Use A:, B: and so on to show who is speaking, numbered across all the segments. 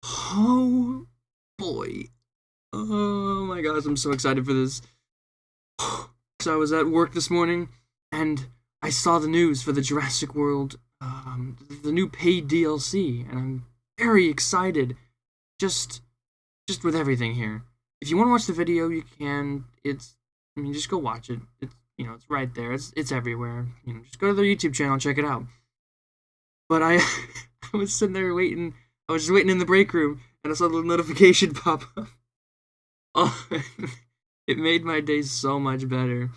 A: Oh boy. Oh my gosh, I'm so excited for this. So I was at work this morning and I saw the news for the Jurassic World, the new paid DLC, and I'm very excited. Just, just with everything here. If you want to watch the video, you can. I mean, just go watch it. It's right there. It's everywhere. Just go to their YouTube channel and check it out. But I was sitting there waiting. I was just waiting in the break room, and I saw the little notification pop up. Oh, it made my day so much better.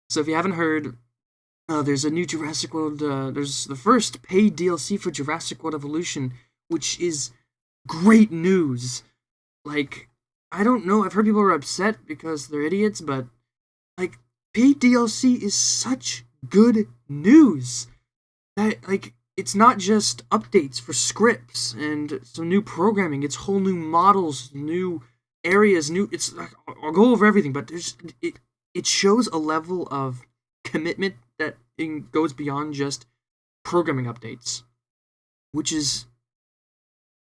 A: So if you haven't heard, there's a new Jurassic World. There's the first paid DLC for Jurassic World Evolution, which is great news. Like, I don't know. I've heard people are upset because they're idiots, but like, paid DLC is such good news that it's not just updates for scripts and some new programming. It's whole new models, new areas, new. It's I'll go over everything, but it shows a level of commitment that goes beyond just programming updates, which is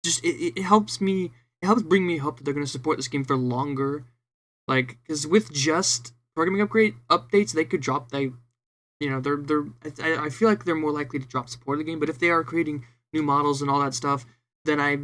A: just it helps me. It helps bring me hope that they're going to support this game for longer. Like, because with just programming updates, they could drop they're I feel like they're more likely to drop support of the game. But if they are creating new models and all that stuff, then I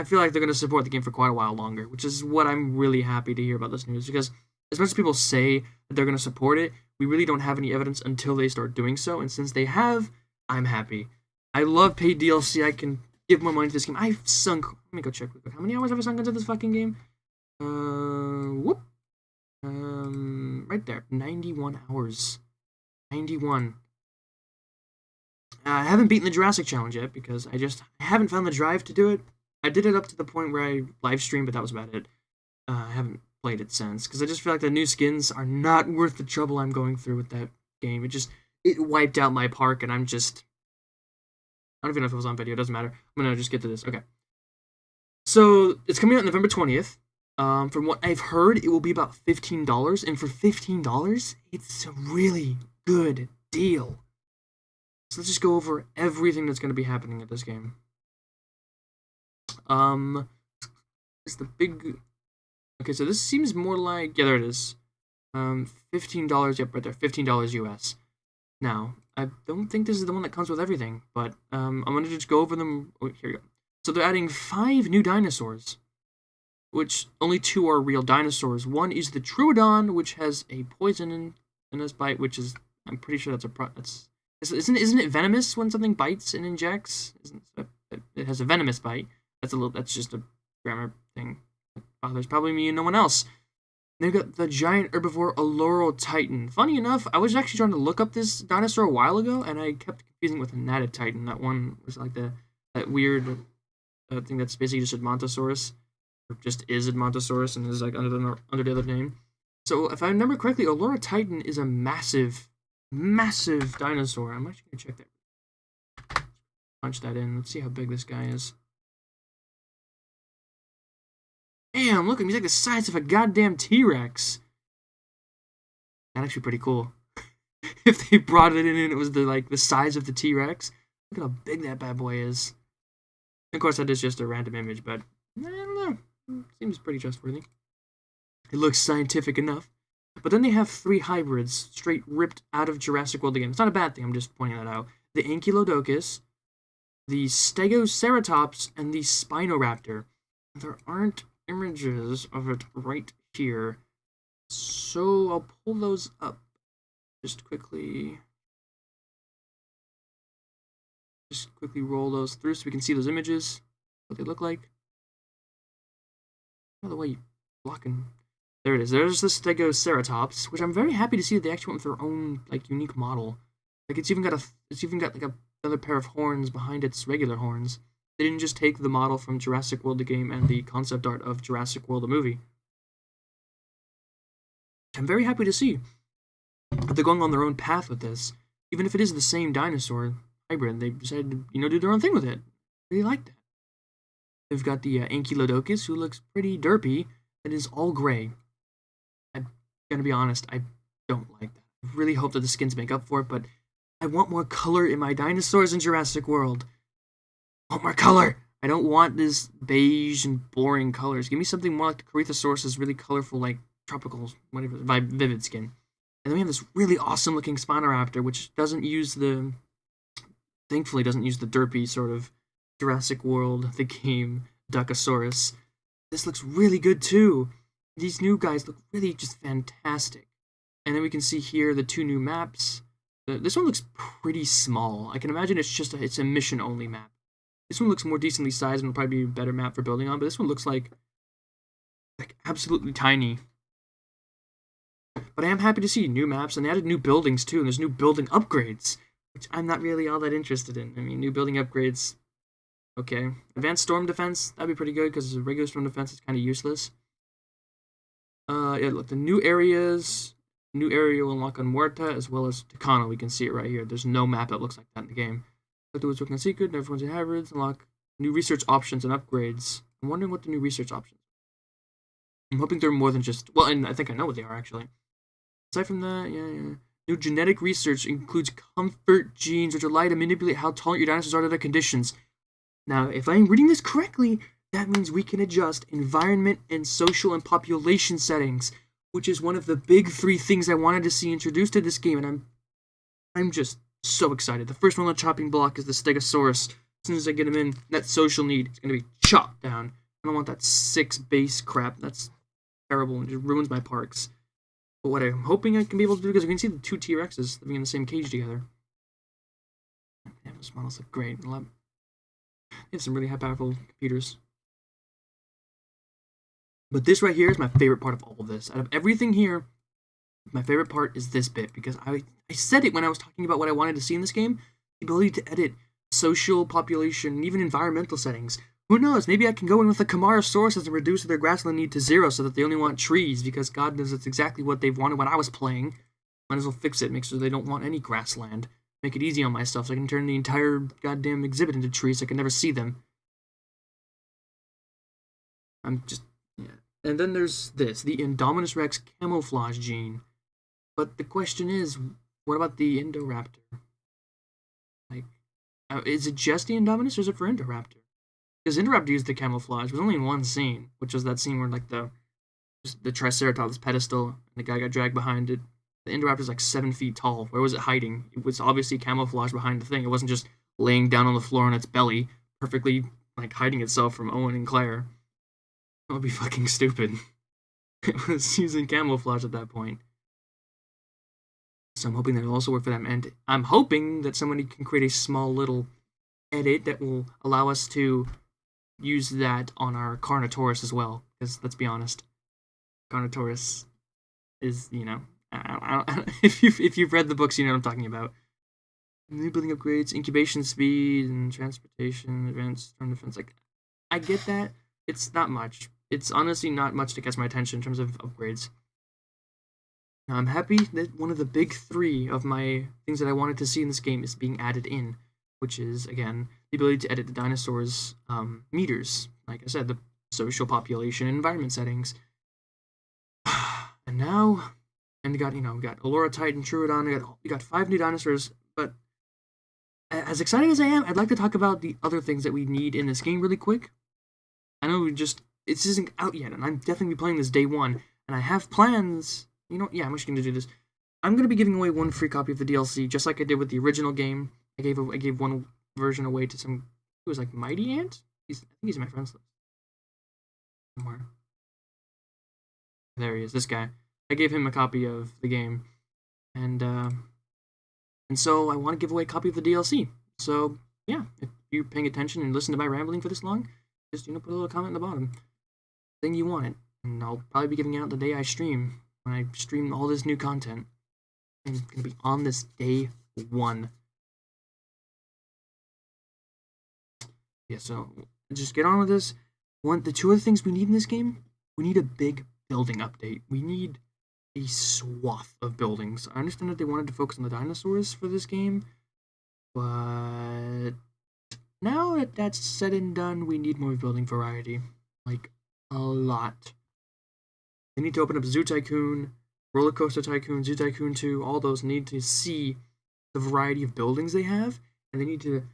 A: feel like they're going to support the game for quite a while longer, which is what I'm really happy to hear about this news. Because as much as people say that they're going to support it, we really don't have any evidence until they start doing so. And since they have, I'm happy. I love paid DLC. I can give more money to this game. I've sunk. Let me go check. How many hours have I sunk into this fucking game? Whoop. Right there, 91 hours. 91. I haven't beaten the Jurassic challenge yet because I haven't found the drive to do it. I did it up to the point where I live streamed, but that was about it. I haven't played it since because I just feel like the new skins are not worth the trouble I'm going through with that game. It wiped out my park, and I don't even know if it was on video. It doesn't matter. I'm gonna just get to this. Okay. So it's coming out November 20th. From what I've heard, it will be about $15, and for $15, it's a really good deal. So let's just go over everything that's going to be happening at this game. It's the big. Okay, so this seems more like there it is. $15. Yep, right there. $15 US. Now, I don't think this is the one that comes with everything, but I'm gonna just go over them. Oh, here you go. So they're adding 5 new dinosaurs, which only 2 are real dinosaurs. One is the Troodon, which has a poison in its bite, which is I'm pretty sure isn't it venomous when something bites and injects? It has a venomous bite. That's just a grammar thing that bothers probably me and no one else. They've got the giant herbivore Titan. Funny enough, I was actually trying to look up this dinosaur a while ago, and I kept confusing it with a Natted Titan. That one was like that weird thing that's basically just Edmontosaurus, or just is Edmontosaurus, and is like under the other name. So if I remember correctly, Titan is a massive dinosaur. I'm actually gonna check that. Punch that in. Let's see how big this guy is. Damn, look at him. He's like the size of a goddamn T-Rex. That's actually pretty cool. If they brought it in and it was the size of the T-Rex, look at how big that bad boy is. Of course, that is just a random image, but I don't know. Seems pretty trustworthy. It looks scientific enough. But then they have 3 hybrids straight ripped out of Jurassic World again. It's not a bad thing, I'm just pointing that out. The Ankylodocus, the Stegoceratops, and the Spinoraptor. There aren't images of it right here, so I'll pull those up just quickly roll those through so we can see those images, what they look like. By the way, blocking. There it is. There's the Stegoceratops, which I'm very happy to see that they actually went with their own unique model. It's even got another pair of horns behind its regular horns. They didn't just take the model from Jurassic World the game and the concept art of Jurassic World the movie. I'm very happy to see that they're going on their own path with this. Even if it is the same dinosaur hybrid, they decided to do their own thing with it. I really like that. They've got the Ankylodocus, who looks pretty derpy. It is all gray. I'm gonna be honest, I don't like that. I really hope that the skins make up for it, but I want more color in my dinosaurs in Jurassic World. I want more color. I don't want this beige and boring colors. Give me something more like the Corythosaurus's really colorful, like tropical, whatever, vivid skin. And then we have this really awesome looking Spinoraptor, which doesn't use the, thankfully, doesn't use the derpy sort of Jurassic World, the game, Duckosaurus. This looks really good too. These new guys look really just fantastic. And then we can see here the two new maps. This one looks pretty small. I can imagine it's a mission only map. This one looks more decently sized and will probably be a better map for building on, but this one looks like absolutely tiny. But I am happy to see new maps, and they added new buildings too, and there's new building upgrades, which I'm not really all that interested in. I mean, new building upgrades, okay. Advanced storm defense, that'd be pretty good, because regular storm defense is kind of useless. Yeah, look, the new areas, new area will unlock on Muerta, as well as Tucano. We can see it right here. There's no map that looks like that in the game. Afterwards, working on secret, everyone's in hybrids, unlock new research options and upgrades. I'm wondering what the new research options are. I'm hoping they're more than just, well, and I think I know what they are, actually. Aside from that, yeah. New genetic research includes comfort genes, which allow you to manipulate how tolerant your dinosaurs are to their conditions. Now, if I'm reading this correctly, that means we can adjust environment and social and population settings, which is one of the big 3 things I wanted to see introduced to this game, and I'm just so excited. The first one on the chopping block is the Stegosaurus. As soon as I get him in, that social need is going to be chopped down. I don't want that 6 base crap. That's terrible and just ruins my parks. But what I'm hoping I can be able to do, because we can see the 2 T-Rexes living in the same cage together. Damn, those models look great. They have some really high-powerful computers. But this right here is my favorite part of all of this. Out of everything here, my favorite part is this bit, because I said it when I was talking about what I wanted to see in this game, the ability to edit social, population, and even environmental settings. Who knows, maybe I can go in with the Camarasaurus and reduce their grassland need to 0 so that they only want trees, because God knows that's exactly what they've wanted when I was playing. Might as well fix it, make sure they don't want any grassland. Make it easy on myself so I can turn the entire goddamn exhibit into trees so I can never see them. Yeah. And then there's this, the Indominus Rex camouflage gene. But the question is, what about the Indoraptor? Like, is it just the Indominus, or is it for Indoraptor? Because Indoraptor used the camouflage. It was only in one scene, which was that scene where, like, the Triceratops pedestal, and the guy got dragged behind it. The Indoraptor's like 7 feet tall. Where was it hiding? It was obviously camouflaged behind the thing. It wasn't just laying down on the floor on its belly, perfectly, like, hiding itself from Owen and Claire. That would be fucking stupid. It was using camouflage at that point. So I'm hoping that it'll also work for them. And I'm hoping that somebody can create a small little edit that will allow us to use that on our Carnotaurus as well. Because let's be honest, Carnotaurus is, you know, if you've read the books, you know what I'm talking about. New building upgrades, incubation speed, and transportation, advanced storm defense. Like, I get that. It's not much. It's honestly not much to catch my attention in terms of upgrades. Now, I'm happy that one of the big 3 of my things that I wanted to see in this game is being added in, which is, again, the ability to edit the dinosaurs' meters. Like I said, the social, population, and environment settings. And now, and we got Allura Titan, Troodon, we got 5 new dinosaurs, but as excited as I am, I'd like to talk about the other things that we need in this game really quick. I know it isn't out yet, and I'm definitely playing this day 1, and I have plans. You know, yeah, I'm actually going to do this. I'm going to be giving away 1 free copy of the DLC, just like I did with the original game. I gave 1 version away to some, it was like Mighty Ant? I think he's in my friends list. Somewhere. There he is, this guy. I gave him a copy of the game, and so I want to give away a copy of the DLC. So, yeah, if you're paying attention and listen to my rambling for this long, just, put a little comment in the bottom. Thing you want it, and I'll probably be giving it out the day I stream. When I stream all this new content, I'm going to be on this day 1. Yeah, so just get on with this. The 2 other things we need in this game, we need a big building update. We need a swath of buildings. I understand that they wanted to focus on the dinosaurs for this game, but now that that's said and done, we need more building variety. Like, a lot. They need to open up Zoo Tycoon, Roller Coaster Tycoon, Zoo Tycoon 2, all those need to see the variety of buildings they have, and they need to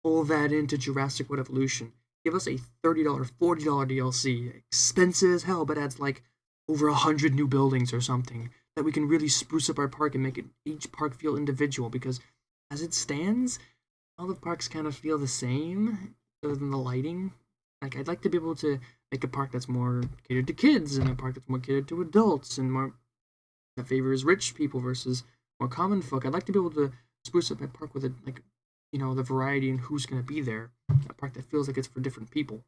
A: pull that into Jurassic World Evolution. give us a $30, $40 DLC, expensive as hell, but adds like over 100 new buildings or something that we can really spruce up our park and make it each park feel individual. Because as it stands, all the parks kind of feel the same, other than the lighting. Like I'd like to be able to make a park that's more catered to kids and a park that's more catered to adults and more that favors rich people versus more common folk. I'd like to be able to spruce up my park with the variety and who's going to be there. A park that feels like it's for different people,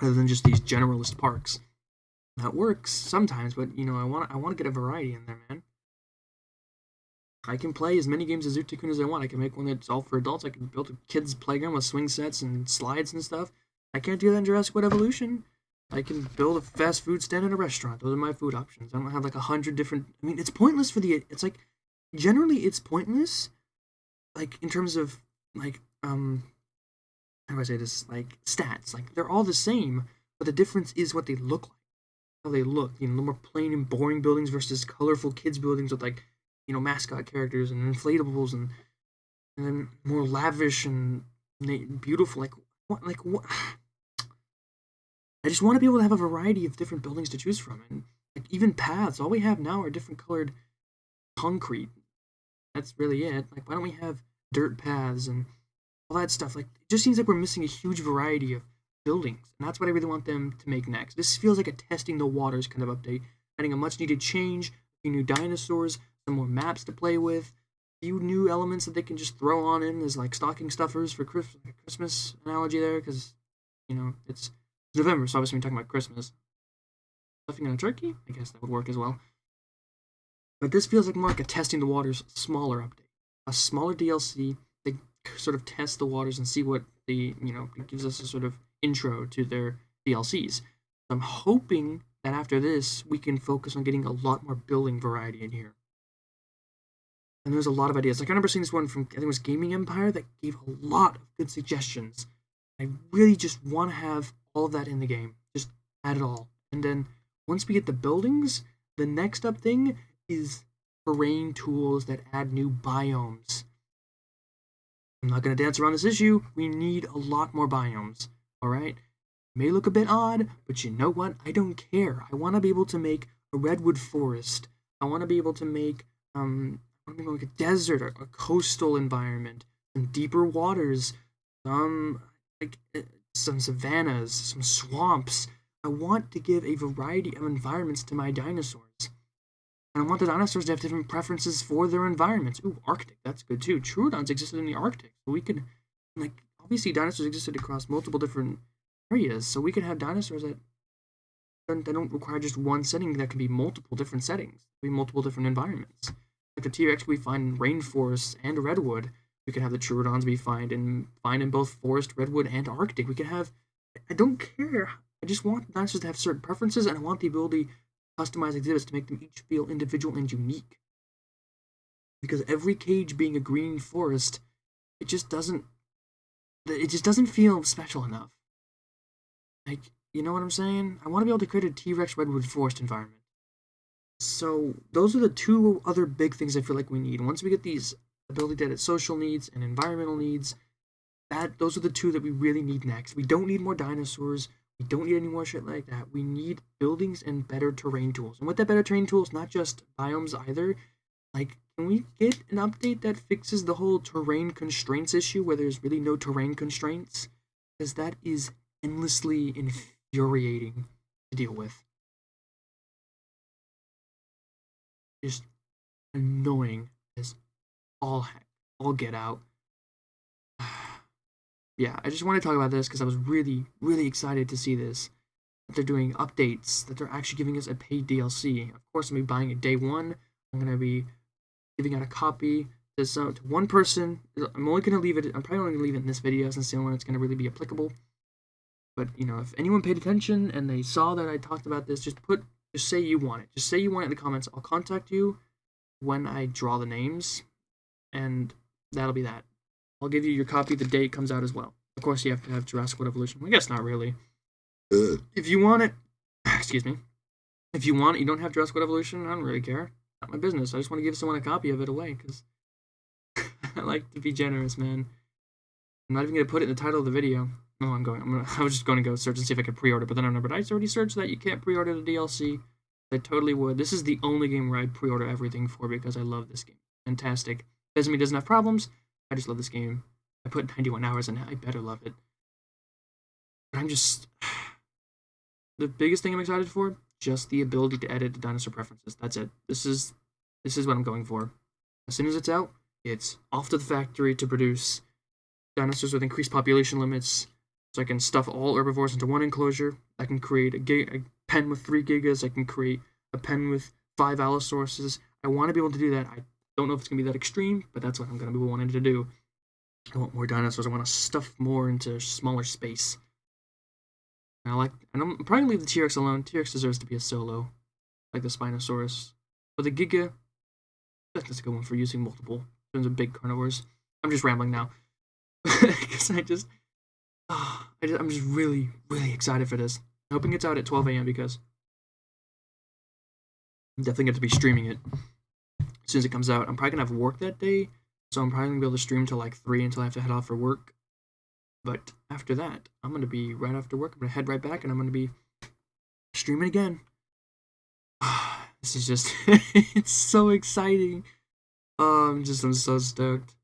A: rather than just these generalist parks. That works sometimes, but I want to get a variety in there, man. I can play as many games of Zoo Tycoon as I want. I can make one that's all for adults. I can build a kids' playground with swing sets and slides and stuff. I can't do that in Jurassic World Evolution. I can build a fast food stand in a restaurant. Those are my food options. I don't have like 100 different. I mean, it's pointless for the. It's like generally it's pointless, like in terms of like how do I say this? Like stats. Like they're all the same, but the difference is what they look like. How they look. More plain and boring buildings versus colorful kids buildings with like mascot characters and inflatables and then more lavish and beautiful. Like what? Like what? I just want to be able to have a variety of different buildings to choose from, and like even paths. All we have now are different colored concrete. That's really it. Like, why don't we have dirt paths and all that stuff? Like, it just seems like we're missing a huge variety of buildings, and that's what I really want them to make next. This feels like a testing the waters kind of update, adding a much needed change, a few new dinosaurs, some more maps to play with, a few new elements that they can just throw on in as like stocking stuffers for Christmas analogy there, because it's November, so obviously we're talking about Christmas. Stuffing on a turkey? I guess that would work as well. But this feels like more like a testing the waters smaller update. A smaller DLC that sort of tests the waters and see what it gives us a sort of intro to their DLCs. I'm hoping that after this, we can focus on getting a lot more building variety in here. And there's a lot of ideas. Like I remember seeing this one from, I think it was Gaming Empire, that gave a lot of good suggestions. I really just want to have all of that in the game. Just add it all. And then once we get the buildings, the next up thing is terrain tools that add new biomes. I'm not going to dance around this issue. We need a lot more biomes. Alright? May look a bit odd, but you know what? I don't care. I want to be able to make a redwood forest. I want to be able to make like a desert or a coastal environment, some deeper waters, some savannas, some swamps. I want to give a variety of environments to my dinosaurs. And I want the dinosaurs to have different preferences for their environments. Ooh, Arctic, that's good too. Troodons existed in the Arctic, so we could, obviously dinosaurs existed across multiple different areas, so we could have dinosaurs that don't require just one setting, that can be multiple different settings, be multiple different environments. Like the T-Rex we find in rainforests and redwood. We could have the Troodons we find in both forest, redwood, and Arctic. We could have. I don't care. I just want dinosaurs to have certain preferences, and I want the ability to customize exhibits to make them each feel individual and unique. Because every cage being a green forest, it just doesn't feel special enough. Like, you know what I'm saying? I want to be able to create a T-Rex redwood forest environment. So those are the two other big things I feel like we need. Once we get these ability to edit social needs and environmental needs, those are the two that we really need next. We don't need more dinosaurs. We don't need any more shit like that. We need buildings and better terrain tools. And with that better terrain tools, not just biomes either. Like, can we get an update that fixes the whole terrain constraints issue where there's really no terrain constraints? Because that is endlessly infuriating to deal with. Just annoying as all heck, all get out. Yeah, I just want to talk about this because I was really, really excited to see this. That they're doing updates, that they're actually giving us a paid DLC. Of course, I'm going to be buying it day one. I'm going to be giving out a copy to one person. I'm only going to leave it, I'm probably only going to leave it in this video since it's the only one that's going to really be applicable. But, if anyone paid attention and they saw that I talked about this, just say you want it. Just say you want it in the comments. I'll contact you when I draw the names, and that'll be that. I'll give you your copy the day it comes out as well. Of course, you have to have Jurassic World Evolution. I guess not really. If you want it, excuse me. If you want it, you don't have Jurassic World Evolution, I don't really care. Not my business. I just want to give someone a copy of it away, because I like to be generous, man. I'm not even gonna put it in the title of the video. No, I was just going to go search and see if I could pre-order, but then I remembered I already searched that you can't pre-order the DLC. I totally would. This is the only game where I'd pre-order everything for because I love this game. Fantastic. Doesn't mean it doesn't have problems. I just love this game. I put 91 hours in it. I better love it. But I'm just the biggest thing I'm excited for, just the ability to edit the dinosaur preferences. That's it. This is what I'm going for. As soon as it's out, it's off to the factory to produce dinosaurs with increased population limits. So I can stuff all herbivores into one enclosure. I can create a pen with 3 gigas. I can create a pen with 5 allosauruses. I want to be able to do that. I don't know if it's going to be that extreme, but that's what I'm going to be wanting to do. I want more dinosaurs. I want to stuff more into smaller space. And I'm probably going to leave the T-Rex alone. T-Rex deserves to be a solo, like the Spinosaurus. But the Giga, that's a good one for using multiple in terms of big carnivores. I'm just rambling now. Because I'm just really, really excited for this. I'm hoping it's out at 12 a.m. because I'm definitely going to be streaming it as soon as it comes out. I'm probably going to have work that day, so I'm probably going to be able to stream till like 3 until I have to head off for work. But after that, I'm going to be right after work. I'm going to head right back and I'm going to be streaming again. This is just, it's so exciting. I'm so stoked.